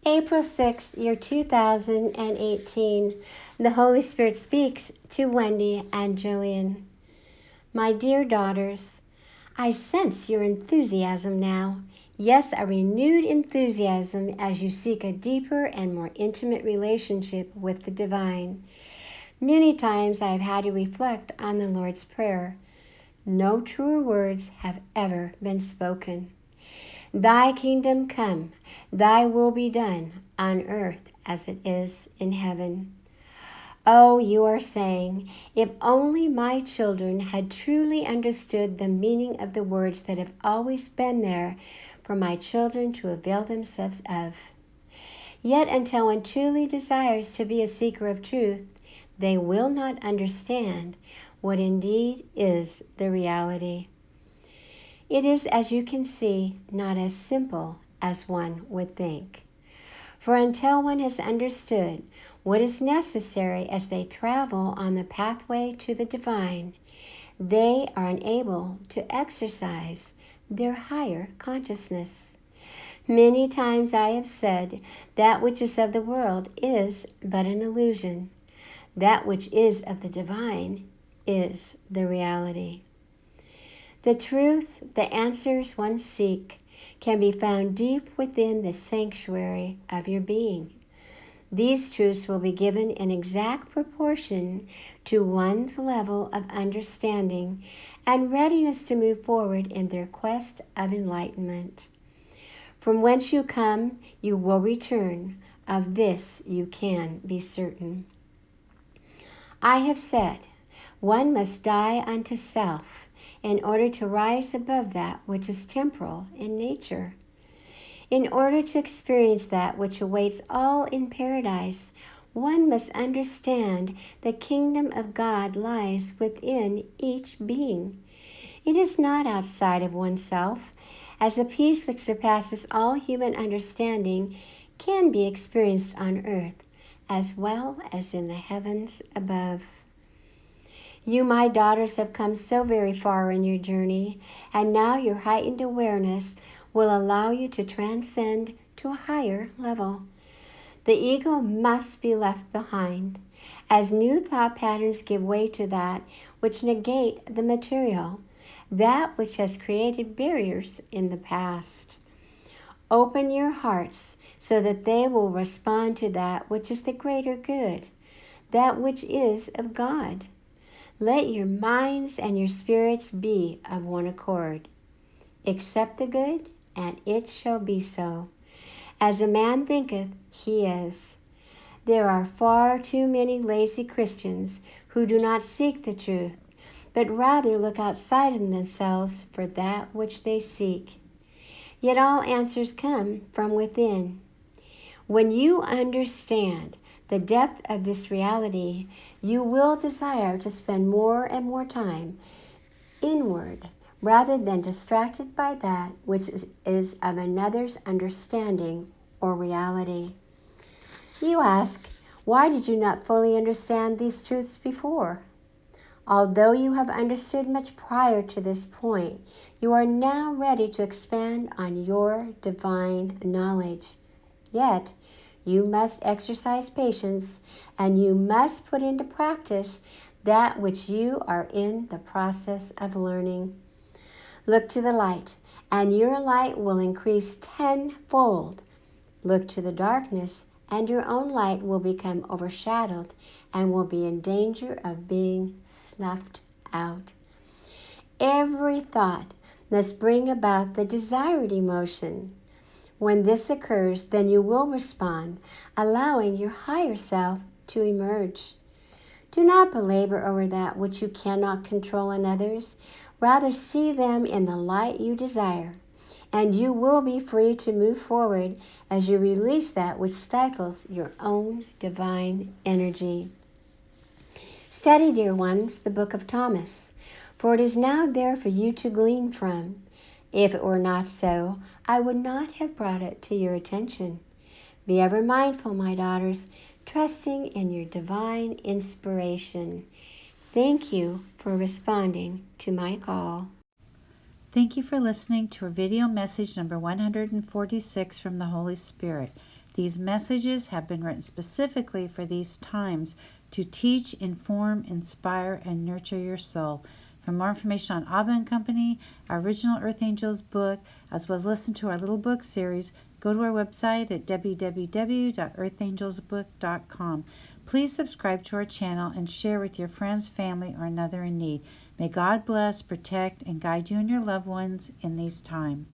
April 6, year 2018. The Holy Spirit speaks to Wendy and Jillian. My dear daughters, I sense your enthusiasm now. Yes, a renewed enthusiasm as you seek a deeper and more intimate relationship with the divine. Many times I have had to reflect on the Lord's Prayer. No truer words have ever been spoken. Thy kingdom come, thy will be done on earth as it is in heaven. Oh, you are saying, if only my children had truly understood the meaning of the words that have always been there for my children to avail themselves of. Yet until one truly desires to be a seeker of truth, they will not understand what indeed is the reality. It is, as you can see, not as simple as one would think. For until one has understood what is necessary as they travel on the pathway to the divine, they are unable to exercise their higher consciousness. Many times I have said that which is of the world is but an illusion. That which is of the divine is the reality. The truth, the answers one seeks, can be found deep within the sanctuary of your being. These truths will be given in exact proportion to one's level of understanding and readiness to move forward in their quest of enlightenment. From whence you come, you will return. Of this you can be certain. I have said, one must die unto self in order to rise above that which is temporal in nature. In order to experience that which awaits all in paradise, one must understand the kingdom of God lies within each being. It is not outside of oneself, as a peace which surpasses all human understanding can be experienced on earth as well as in the heavens above. You, my daughters, have come so very far in your journey, and now your heightened awareness will allow you to transcend to a higher level. The ego must be left behind, as new thought patterns give way to that which negate the material, that which has created barriers in the past. Open your hearts so that they will respond to that which is the greater good, that which is of God. Let your minds and your spirits be of one accord. Accept the good, and it shall be so. As a man thinketh, he is. There are far too many lazy Christians who do not seek the truth, but rather look outside of themselves for that which they seek. Yet all answers come from within. When you understand the depth of this reality, you will desire to spend more and more time inward rather than distracted by that which is of another's understanding or reality. You ask, why did you not fully understand these truths before? Although you have understood much prior to this point, you are now ready to expand on your divine knowledge. Yet, you must exercise patience, and you must put into practice that which you are in the process of learning. Look to the light, and your light will increase tenfold. Look to the darkness, and your own light will become overshadowed and will be in danger of being snuffed out. Every thought must bring about the desired emotion. When this occurs, then you will respond, allowing your higher self to emerge. Do not belabor over that which you cannot control in others. Rather, see them in the light you desire, and you will be free to move forward as you release that which stifles your own divine energy. Study, dear ones, the book of Thomas, for it is now there for you to glean from. If it were not so, I would not have brought it to your attention. Be ever mindful, my daughters, trusting in your divine inspiration. Thank you for responding to my call. Thank you for listening to video message number 146 from the Holy Spirit. These messages have been written specifically for these times to teach, inform, inspire, and nurture your soul. For more information on ABBA and Company, our original Earth Angels book, as well as listen to our little book series, go to our website at www.earthangelsbook.com. Please subscribe to our channel and share with your friends, family, or another in need. May God bless, protect, and guide you and your loved ones in these times.